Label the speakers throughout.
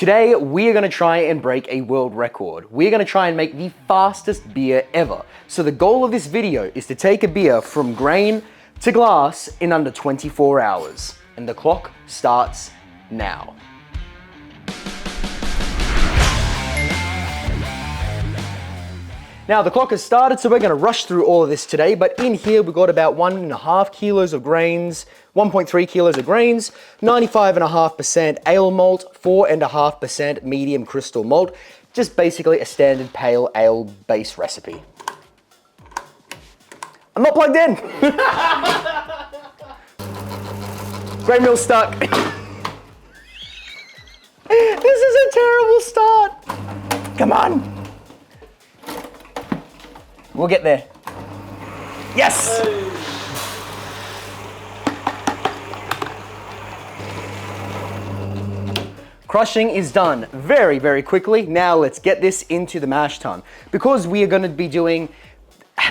Speaker 1: Today, we are gonna try and break a world record. We're gonna try and make the fastest beer ever. So the goal of this video is to take a beer from grain to glass in under 24 hours. And the clock starts now. Now the clock has started, so we're gonna rush through all of this today, but in here we've got about 1.5 kilos of grains, 1.3 kilos of grains, 95.5% ale malt, 4.5% medium crystal malt, just basically a standard pale ale base recipe. I'm not plugged in! Grain mill's stuck. This is a terrible start. Come on. We'll get there. Yes! Hey. Crushing is done very, very quickly. Now let's get this into the mash tun. Because we are gonna be doing,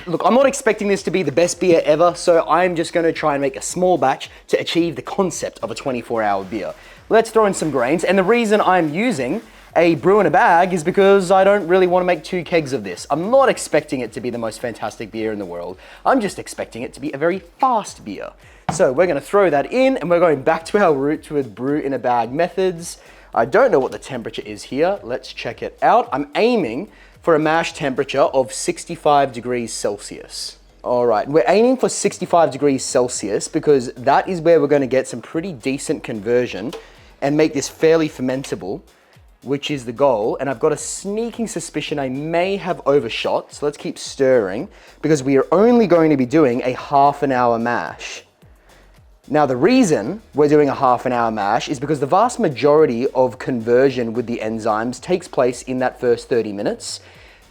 Speaker 1: look, I'm not expecting this to be the best beer ever, so I'm just gonna try and make a small batch to achieve the concept of a 24-hour beer. Let's throw in some grains, and the reason I'm using a brew in a bag is because I don't really want to make 2 kegs of this. I'm not expecting it to be the most fantastic beer in the world. I'm just expecting it to be a very fast beer. So we're going to throw that in, and we're going back to our route to brew in a bag methods. I don't know what the temperature is here. Let's check it out. I'm aiming for a mash temperature of 65 degrees Celsius. All right, we're aiming for 65 degrees Celsius because that is where we're going to get some pretty decent conversion and make this fairly fermentable, which is the goal. And I've got a sneaking suspicion I may have overshot, so let's keep stirring because we are only going to be doing a half an hour mash. Now the reason we're doing a half an hour mash is because the vast majority of conversion with the enzymes takes place in that first 30 minutes.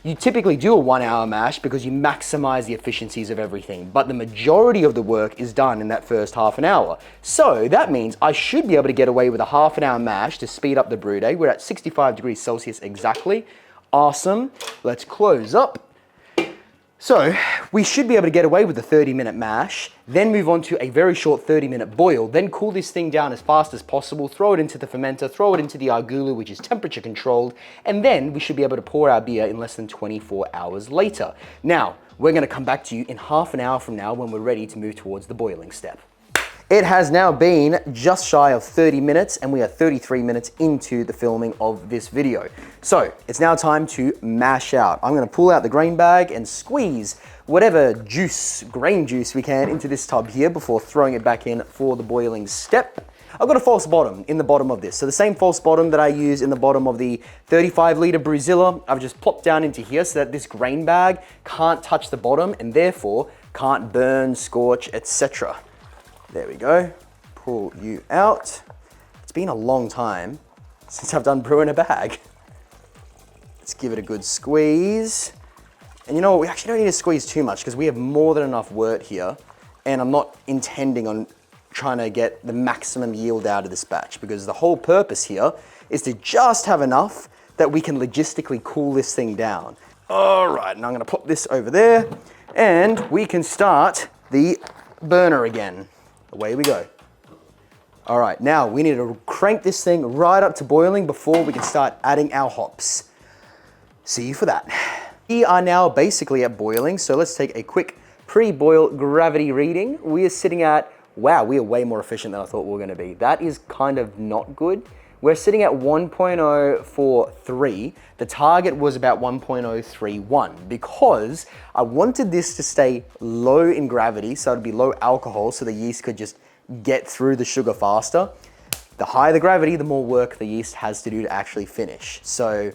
Speaker 1: You typically do a 1 hour mash because you maximize the efficiencies of everything, but the majority of the work is done in that first half an hour. So that means I should be able to get away with a half an hour mash to speed up the brew day. We're at 65 degrees Celsius exactly. Awesome. Let's close up. So we should be able to get away with the 30-minute mash, then move on to a very short 30-minute boil, then cool this thing down as fast as possible, throw it into the fermenter, throw it into the argula, which is temperature controlled, and then we should be able to pour our beer in less than 24 hours later. Now, we're gonna come back to you in half an hour from now when we're ready to move towards the boiling step. It has now been just shy of 30 minutes and we are 33 minutes into the filming of this video. So it's now time to mash out. I'm gonna pull out the grain bag and squeeze whatever juice, grain juice we can into this tub here before throwing it back in for the boiling step. I've got a false bottom in the bottom of this. So the same false bottom that I use in the bottom of the 35-liter Brewzilla, I've just plopped down into here so that this grain bag can't touch the bottom and therefore can't burn, scorch, etc. There we go, pull you out. It's been a long time since I've done brew in a bag. Let's give it a good squeeze. And you know what, we actually don't need to squeeze too much because we have more than enough wort here, and I'm not intending on trying to get the maximum yield out of this batch because the whole purpose here is to just have enough that we can logistically cool this thing down. All right, and I'm gonna pop this over there and we can start the burner again. Away we go. All right, now we need to crank this thing right up to boiling before we can start adding our hops. See you for that. We are now basically at boiling, so let's take a quick pre-boil gravity reading. We are sitting at, wow, we are way more efficient than I thought we were gonna be. That is kind of not good. We're sitting at 1.043. The target was about 1.031 because I wanted this to stay low in gravity, so it'd be low alcohol, so the yeast could just get through the sugar faster. The higher the gravity, the more work the yeast has to do to actually finish. So,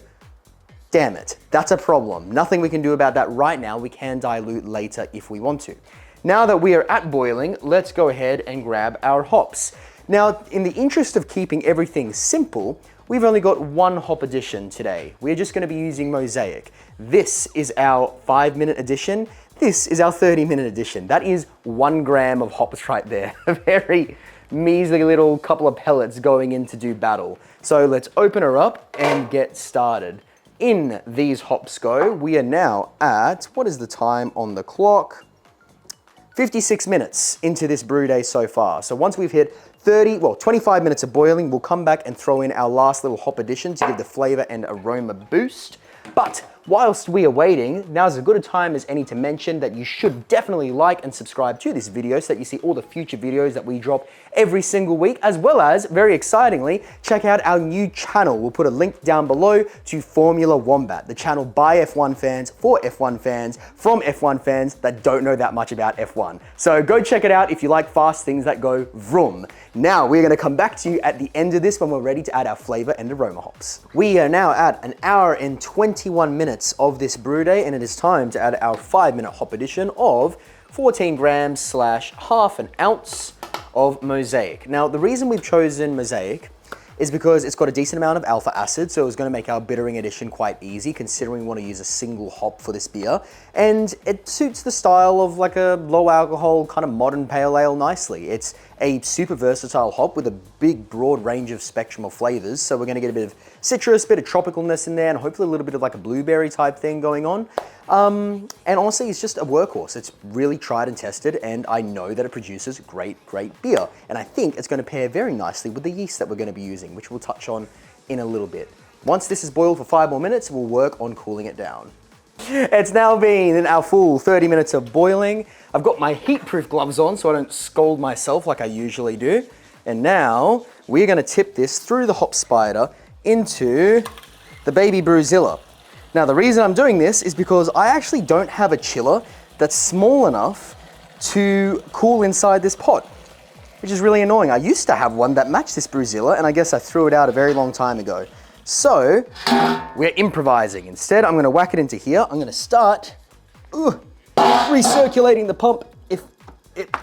Speaker 1: damn it, that's a problem. Nothing we can do about that right now. We can dilute later if we want to. Now that we are at boiling, let's go ahead and grab our hops. Now, in the interest of keeping everything simple, we've only got one hop addition today. We're just gonna be using Mosaic. This is our 5-minute addition. This is our 30-minute addition. That is 1 gram of hops right there. A very measly little couple of pellets going in to do battle. So let's open her up and get started. In these hops go, we are now at, what is the time on the clock? 56 minutes into this brew day so far. So once we've hit 25 minutes of boiling. We'll come back and throw in our last little hop addition to give the flavor and aroma boost. But whilst we are waiting, now's as good a time as any to mention that you should definitely like and subscribe to this video so that you see all the future videos that we drop every single week, as well as, very excitingly, check out our new channel. We'll put a link down below to Formula Wombat, the channel by F1 fans, for F1 fans, from F1 fans that don't know that much about F1. So go check it out if you like fast things that go vroom. Now, we're gonna come back to you at the end of this when we're ready to add our flavor and aroma hops. We are now at 1 hour and 21 minutes of this brew day, and it is time to add our 5-minute hop addition of 14 grams / half an ounce of Mosaic. Now, the reason we've chosen Mosaic is because it's got a decent amount of alpha acid, so it's going to make our bittering addition quite easy, considering we want to use a single hop for this beer. And it suits the style of like a low alcohol kind of modern pale ale nicely. It's a super versatile hop with a big broad range of spectrum of flavors. So we're going to get a bit of citrus, bit of tropicalness in there, and hopefully a little bit of like a blueberry type thing going on. And honestly, it's just a workhorse. It's really tried and tested, and I know that it produces great beer. And I think it's going to pair very nicely with the yeast that we're going to be using, which we'll touch on in a little bit. Once this is boiled for 5 more minutes, we'll work on cooling it down. It's now been our full 30 minutes of boiling. I've got my heat-proof gloves on so I don't scold myself like I usually do. And now we're going to tip this through the hop spider into the baby Brewzilla. Now, the reason I'm doing this is because I actually don't have a chiller that's small enough to cool inside this pot, which is really annoying. I used to have one that matched this Brewzilla, and I guess I threw it out a very long time ago. So we're improvising. Instead, I'm gonna whack it into here. I'm gonna start recirculating the pump if it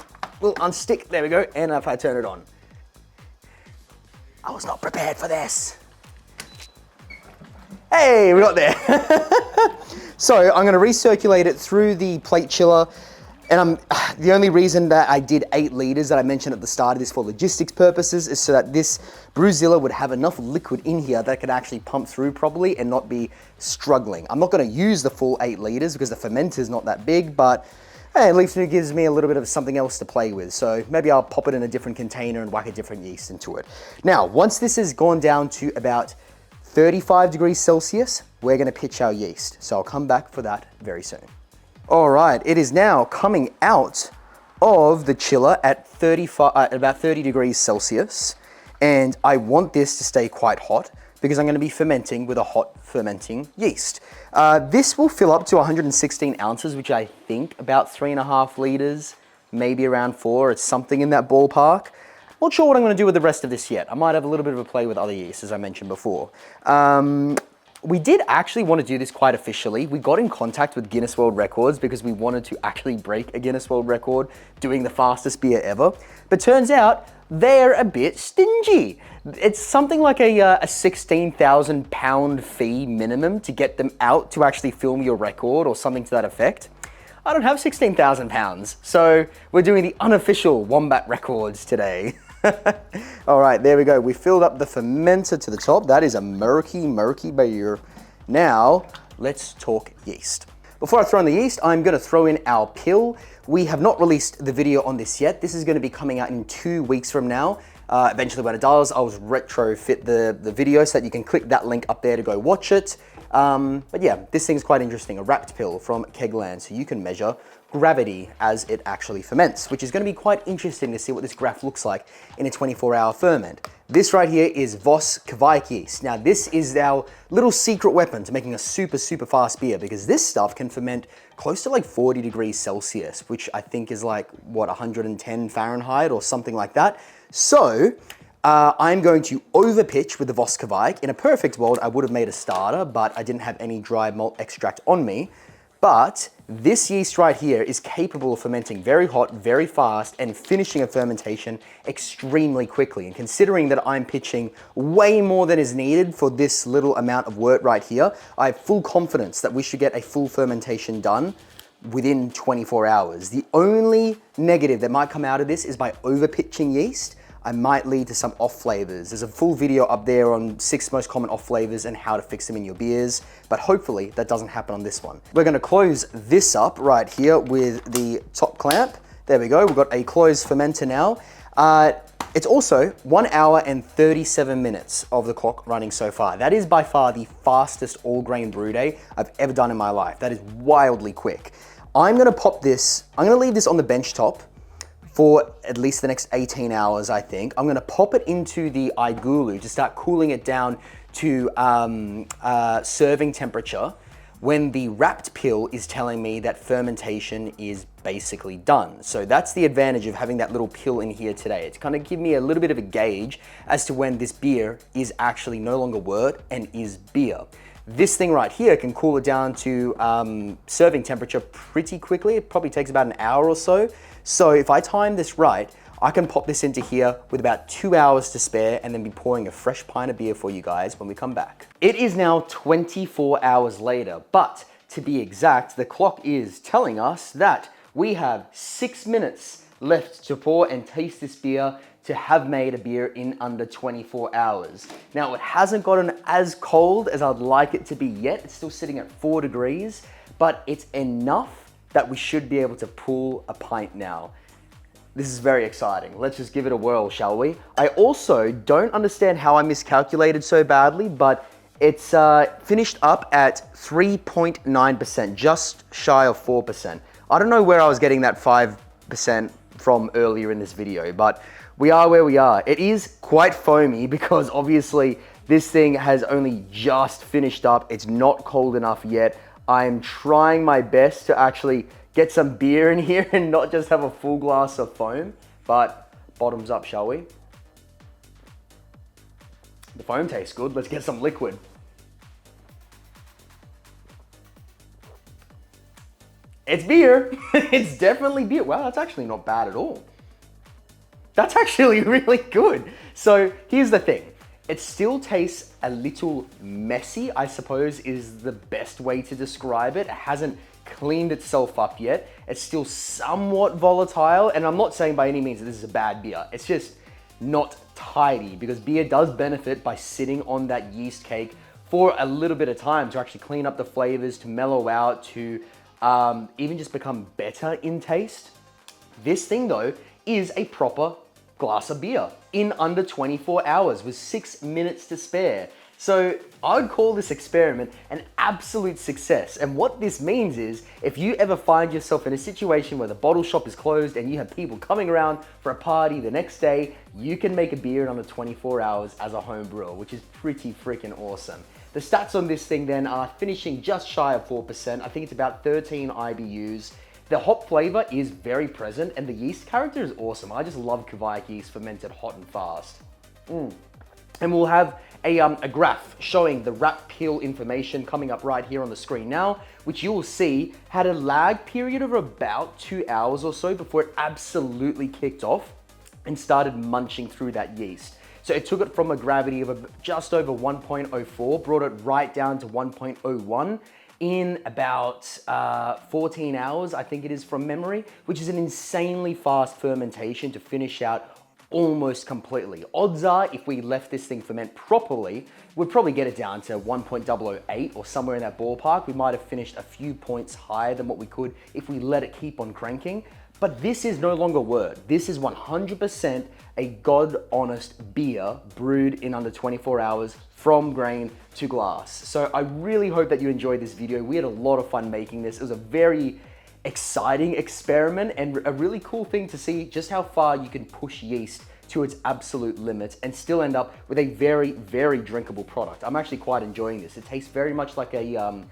Speaker 1: will unstick. There we go, and if I turn it on. I was not prepared for this. Hey, we got there. So I'm gonna recirculate it through the plate chiller. And the only reason that I did 8 liters that I mentioned at the start of this for logistics purposes is so that this Brewzilla would have enough liquid in here that could actually pump through properly and not be struggling. I'm not gonna use the full 8 liters because the fermenter is not that big, but hey, at least it gives me a little bit of something else to play with. So maybe I'll pop it in a different container and whack a different yeast into it. Now, once this has gone down to about 35 degrees Celsius, we're gonna pitch our yeast. So I'll come back for that very soon. All right, it is now coming out of the chiller at about 30 degrees Celsius. And I want this to stay quite hot because I'm gonna be fermenting with a hot fermenting yeast. This will fill up to 116 ounces, which I think about 3.5 liters, maybe around 4. It's something in that ballpark. Not sure what I'm gonna do with the rest of this yet. I might have a little bit of a play with other yeasts, as I mentioned before. We did actually want to do this quite officially. We got in contact with Guinness World Records because we wanted to actually break a Guinness World Record doing the fastest beer ever. But turns out they're a bit stingy. It's something like a 16,000 pound fee minimum to get them out to actually film your record or something to that effect. I don't have 16,000 pounds, so we're doing the unofficial Wombat records today. All right, there we go. We filled up the fermenter to the top. That is a murky beer. Now, let's talk yeast. Before I throw in the yeast, I'm gonna throw in our pill. We have not released the video on this yet. This is gonna be coming out in 2 weeks from now. Eventually when it does, I'll retrofit the video so that you can click that link up there to go watch it. But yeah, this thing's quite interesting, a wrapped pill from Kegland, so you can measure gravity as it actually ferments, which is going to be quite interesting to see what this graph looks like in a 24-hour ferment. This right here is Voss Kveik yeast. Now this is our little secret weapon to making a super fast beer, because this stuff can ferment close to like 40 degrees Celsius, which I think is like, what, 110 Fahrenheit or something like that. So I'm going to overpitch with the Voss Kveik. In a perfect world, I would have made a starter, but I didn't have any dry malt extract on me. But this yeast right here is capable of fermenting very hot, very fast, and finishing a fermentation extremely quickly. And considering that I'm pitching way more than is needed for this little amount of wort right here, I have full confidence that we should get a full fermentation done within 24 hours. The only negative that might come out of this is by overpitching yeast, I might lead to some off flavors. There's a full video up there on 6 most common off flavors and how to fix them in your beers, but hopefully that doesn't happen on this one. We're gonna close this up right here with the top clamp. There we go, we've got a closed fermenter now. It's also 1 hour and 37 minutes of the clock running so far. That is by far the fastest all grain brew day I've ever done in my life. That is wildly quick. I'm gonna pop this, I'm gonna leave this on the bench top for at least the next 18 hours, I think. I'm gonna pop it into the igulu to start cooling it down to serving temperature when the wrapped pill is telling me that fermentation is basically done. So that's the advantage of having that little pill in here today. It's gonna give me a little bit of a gauge as to when this beer is actually no longer wort and is beer. This thing right here can cool it down to serving temperature pretty quickly. It probably takes about an hour or so. So if I time this right, I can pop this into here with about 2 hours to spare and then be pouring a fresh pint of beer for you guys when we come back. It is now 24 hours later, but to be exact, the clock is telling us that we have 6 minutes left to pour and taste this beer to have made a beer in under 24 hours. Now, it hasn't gotten as cold as I'd like it to be yet. It's still sitting at 4 degrees, but it's enough that we should be able to pull a pint now. This is very exciting. Let's just give it a whirl, shall we? I also don't understand how I miscalculated so badly, but it's finished up at 3.9%, just shy of 4%. I don't know where I was getting that 5% from earlier in this video, but we are where we are. It is quite foamy because obviously this thing has only just finished up. It's not cold enough yet. I'm trying my best to actually get some beer in here and not just have a full glass of foam, but bottoms up, shall we? The foam tastes good. Let's get some liquid. It's beer. It's definitely beer. Wow, that's actually not bad at all. That's actually really good. So here's the thing. It still tastes a little messy, I suppose is the best way to describe it. It hasn't cleaned itself up yet. It's still somewhat volatile, and I'm not saying by any means that this is a bad beer. It's just not tidy, because beer does benefit by sitting on that yeast cake for a little bit of time to actually clean up the flavors, to mellow out, to even just become better in taste. This thing though is a proper glass of beer in under 24 hours with 6 minutes to spare. So I would call this experiment an absolute success. And what this means is, if you ever find yourself in a situation where the bottle shop is closed and you have people coming around for a party the next day, you can make a beer in under 24 hours as a home brewer, which is pretty freaking awesome. The stats on this thing then are finishing just shy of 4%. I think it's about 13 IBUs. The hop flavor is very present and the yeast character is awesome. I just love Kveik yeast fermented hot and fast. And we'll have a graph showing the wrap peel information coming up right here on the screen now, which you will see had a lag period of about 2 hours or so before it absolutely kicked off and started munching through that yeast. So it took it from a gravity of just over 1.04, brought it right down to 1.01 in about 14 hours, I think it is from memory, which is an insanely fast fermentation to finish out almost completely. Odds are, if we left this thing ferment properly, we'd probably get it down to 1.008 or somewhere in that ballpark. We might have finished a few points higher than what we could if we let it keep on cranking. But this is no longer wort. This is 100% a God-honest beer brewed in under 24 hours from grain to glass. So I really hope that you enjoyed this video. We had a lot of fun making this. It was a very exciting experiment and a really cool thing to see just how far you can push yeast to its absolute limits and still end up with a very, very drinkable product. I'm actually quite enjoying this. It tastes very much like a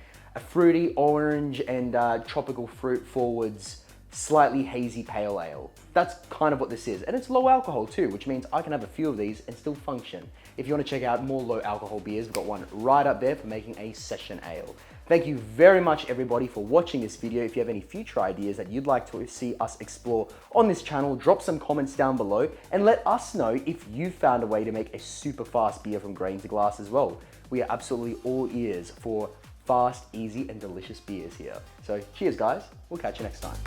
Speaker 1: fruity orange and tropical fruit forwards, slightly hazy pale ale. That's kind of what this is. And it's low alcohol too, which means I can have a few of these and still function. If you want to check out more low alcohol beers, we've got one right up there for making a session ale. Thank you very much everybody for watching this video. If you have any future ideas that you'd like to see us explore on this channel, drop some comments down below and let us know if you found a way to make a super fast beer from grain to glass as well. We are absolutely all ears for fast, easy, and delicious beers here. So cheers guys, we'll catch you next time.